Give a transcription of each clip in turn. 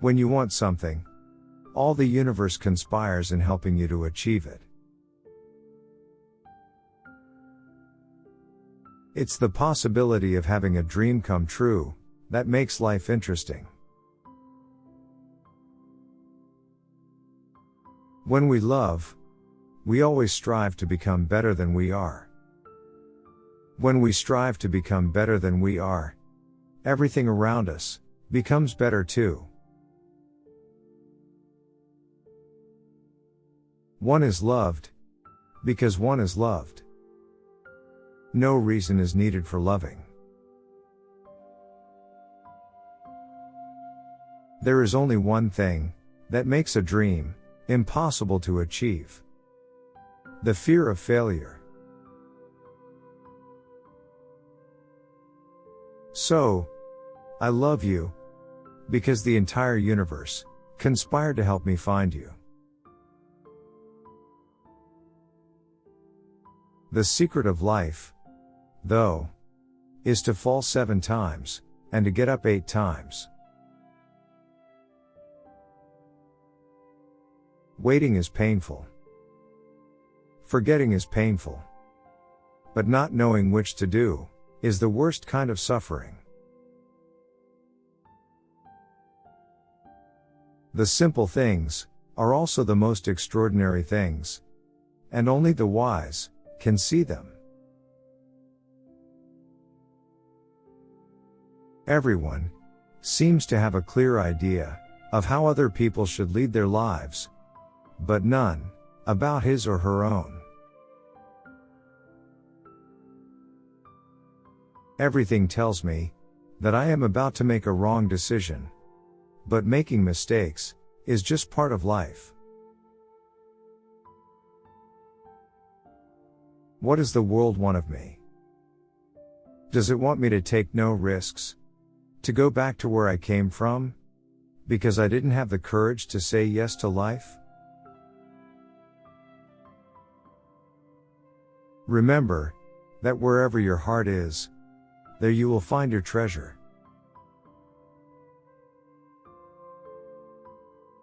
When you want something, all the universe conspires in helping you to achieve it. It's the possibility of having a dream come true that makes life interesting. When we love, we always strive to become better than we are. When we strive to become better than we are, everything around us becomes better too. One is loved because one is loved. No reason is needed for loving. There is only one thing that makes a dream impossible to achieve: the fear of failure. So, I love you because the entire universe conspired to help me find you. The secret of life, though, is to fall 7 times and to get up 8 times. Waiting is painful. Forgetting is painful. But not knowing which to do is the worst kind of suffering. The simple things are also the most extraordinary things, and only the wise can see them. Everyone seems to have a clear idea of how other people should lead their lives, but none about his or her own. Everything tells me that I am about to make a wrong decision, but making mistakes is just part of life. What does the world want of me? Does it want me to take no risks? To go back to where I came from? Because I didn't have the courage to say yes to life? Remember that wherever your heart is, there you will find your treasure.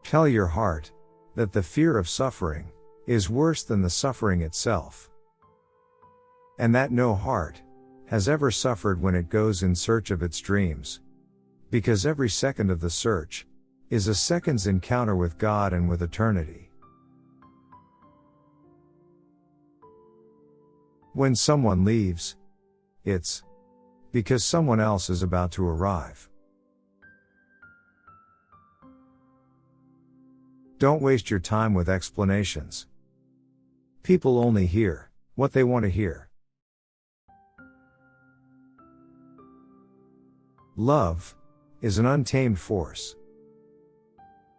Tell your heart that the fear of suffering is worse than the suffering itself, and that no heart has ever suffered when it goes in search of its dreams, because every second of the search is a second's encounter with God and with eternity. When someone leaves, it's because someone else is about to arrive. Don't waste your time with explanations. People only hear what they want to hear. Love is an untamed force.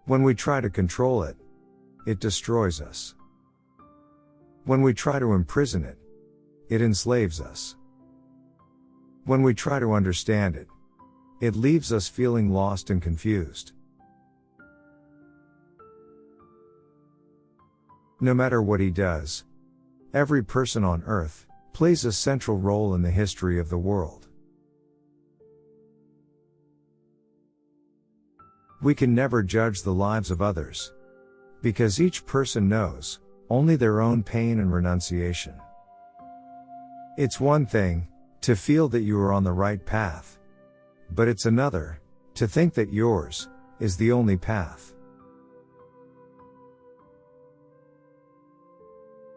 When we try to control it, it destroys us. When we try to imprison it, it enslaves us. When we try to understand it, it leaves us feeling lost and confused. No matter what he does, every person on earth plays a central role in the history of the world. We can never judge the lives of others, because each person knows only their own pain and renunciation. It's one thing to feel that you are on the right path, but it's another to think that yours is the only path.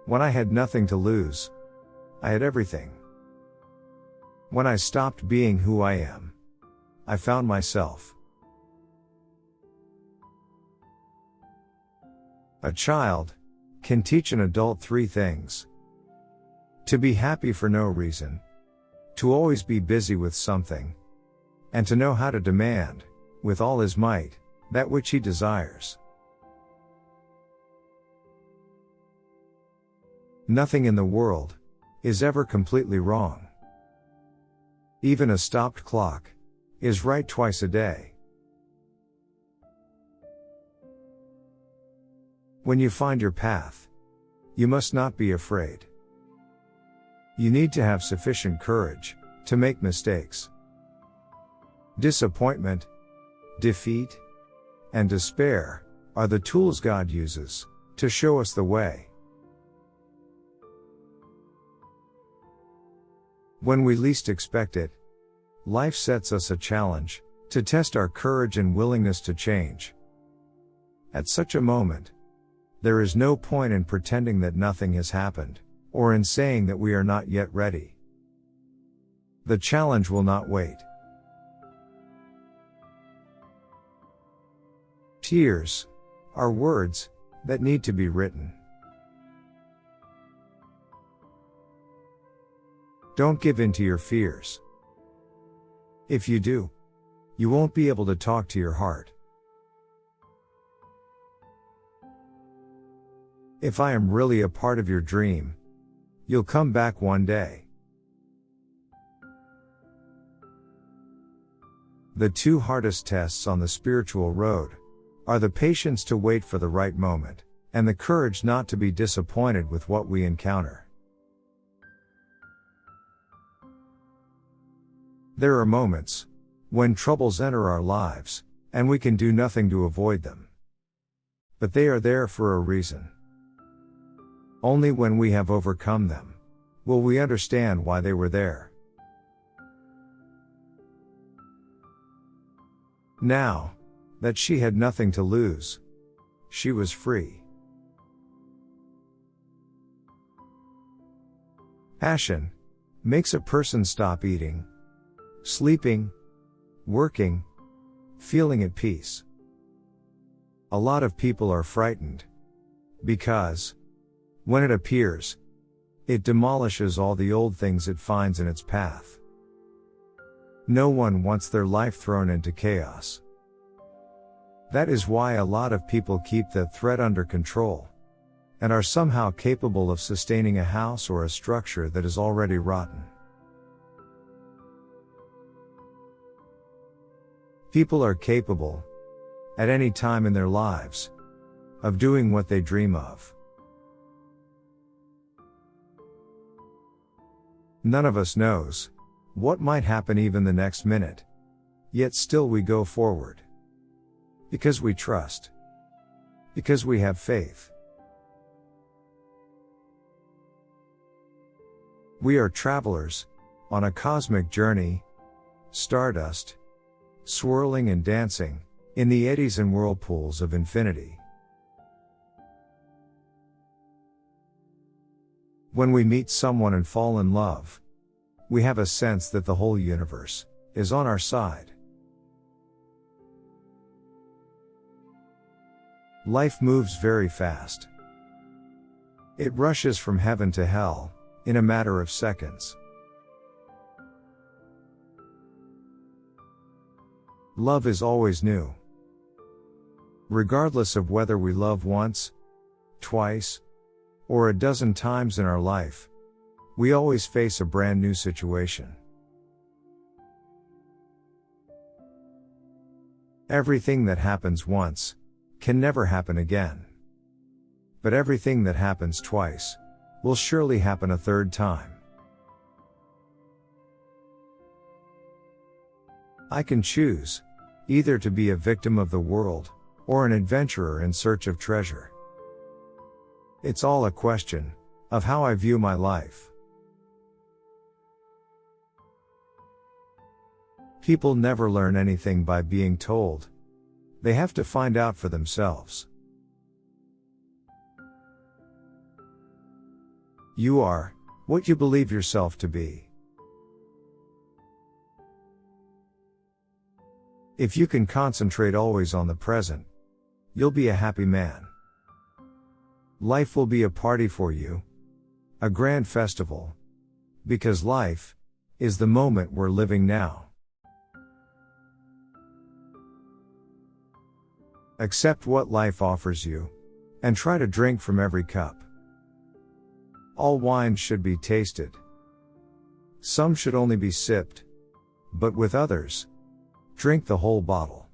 When I had nothing to lose, I had everything. When I stopped being who I am, I found myself. A child can teach an adult 3 things: to be happy for no reason, to always be busy with something, and to know how to demand, with all his might, that which he desires. Nothing in the world is ever completely wrong. Even a stopped clock is right twice a day. When you find your path, you must not be afraid. You need to have sufficient courage to make mistakes. Disappointment, defeat, and despair are the tools God uses to show us the way. When we least expect it, life sets us a challenge to test our courage and willingness to change. At such a moment, there is no point in pretending that nothing has happened, or in saying that we are not yet ready. The challenge will not wait. Tears are words that need to be written. Don't give in to your fears. If you do, you won't be able to talk to your heart. If I am really a part of your dream, you'll come back one day. The two hardest tests on the spiritual road are the patience to wait for the right moment, and the courage not to be disappointed with what we encounter. There are moments when troubles enter our lives, and we can do nothing to avoid them. But they are there for a reason. Only when we have overcome them will we understand why they were there. Now that she had nothing to lose, she was free. Passion makes a person stop eating, sleeping, working, feeling at peace. A lot of people are frightened because, when it appears, it demolishes all the old things it finds in its path. No one wants their life thrown into chaos. That is why a lot of people keep the threat under control, and are somehow capable of sustaining a house or a structure that is already rotten. People are capable, at any time in their lives, of doing what they dream of. None of us knows what might happen even the next minute, yet still we go forward. Because we trust. Because we have faith. We are travelers on a cosmic journey, stardust, swirling and dancing in the eddies and whirlpools of infinity. When we meet someone and fall in love, we have a sense that the whole universe is on our side. Life moves very fast. It rushes from heaven to hell in a matter of seconds. Love is always new. Regardless of whether we love once, twice, or a dozen times in our life, we always face a brand new situation. Everything that happens once can never happen again. But everything that happens twice will surely happen a third time. I can choose either to be a victim of the world or an adventurer in search of treasure. It's all a question of how I view my life. People never learn anything by being told. They have to find out for themselves. You are what you believe yourself to be. If you can concentrate always on the present, you'll be a happy man. Life will be a party for you, a grand festival, because life is the moment we're living now. Accept what life offers you, and try to drink from every cup. All wines should be tasted. Some should only be sipped, but with others, drink the whole bottle.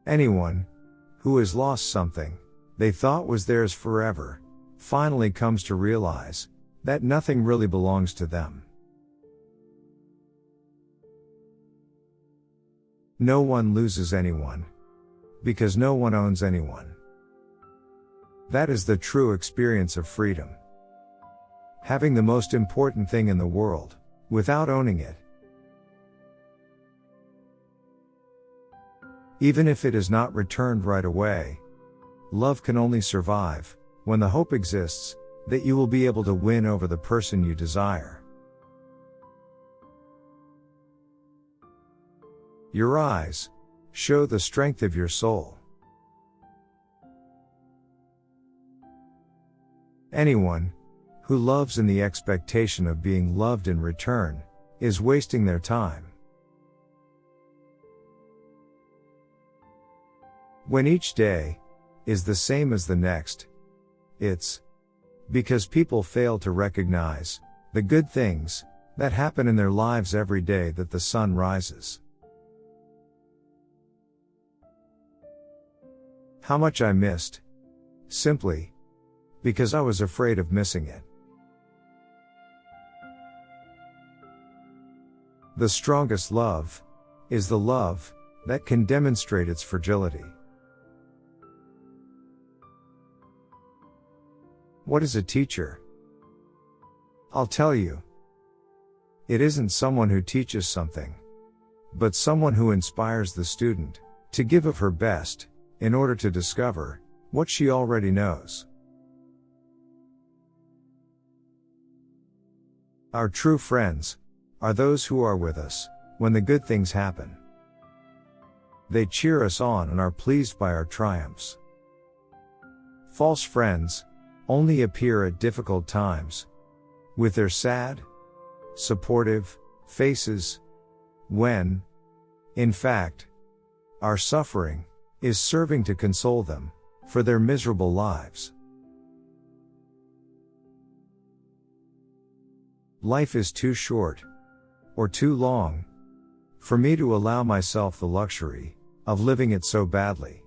Anyone who has lost something they thought was theirs forever finally comes to realize that nothing really belongs to them. No one loses anyone, because no one owns anyone. That is the true experience of freedom. Having the most important thing in the world, without owning it. Even if it is not returned right away, love can only survive when the hope exists that you will be able to win over the person you desire. Your eyes show the strength of your soul. Anyone who loves in the expectation of being loved in return is wasting their time. When each day is the same as the next, it's because people fail to recognize the good things that happen in their lives every day that the sun rises. How much I missed, simply because I was afraid of missing it. The strongest love is the love that can demonstrate its fragility. What is a teacher? I'll tell you. It isn't someone who teaches something, but someone who inspires the student to give of her best in order to discover what she already knows. Our true friends are those who are with us when the good things happen. They cheer us on and are pleased by our triumphs. False friends only appear at difficult times, with their sad, supportive faces, when, in fact, our suffering is serving to console them for their miserable lives. Life is too short, or too long, for me to allow myself the luxury of living it so badly.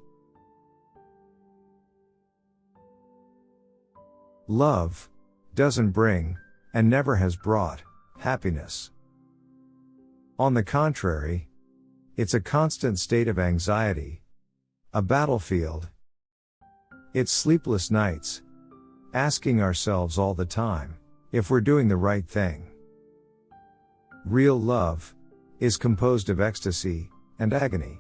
Love doesn't bring, and never has brought, happiness. On the contrary, it's a constant state of anxiety, a battlefield. It's sleepless nights, asking ourselves all the time if we're doing the right thing. Real love is composed of ecstasy and agony.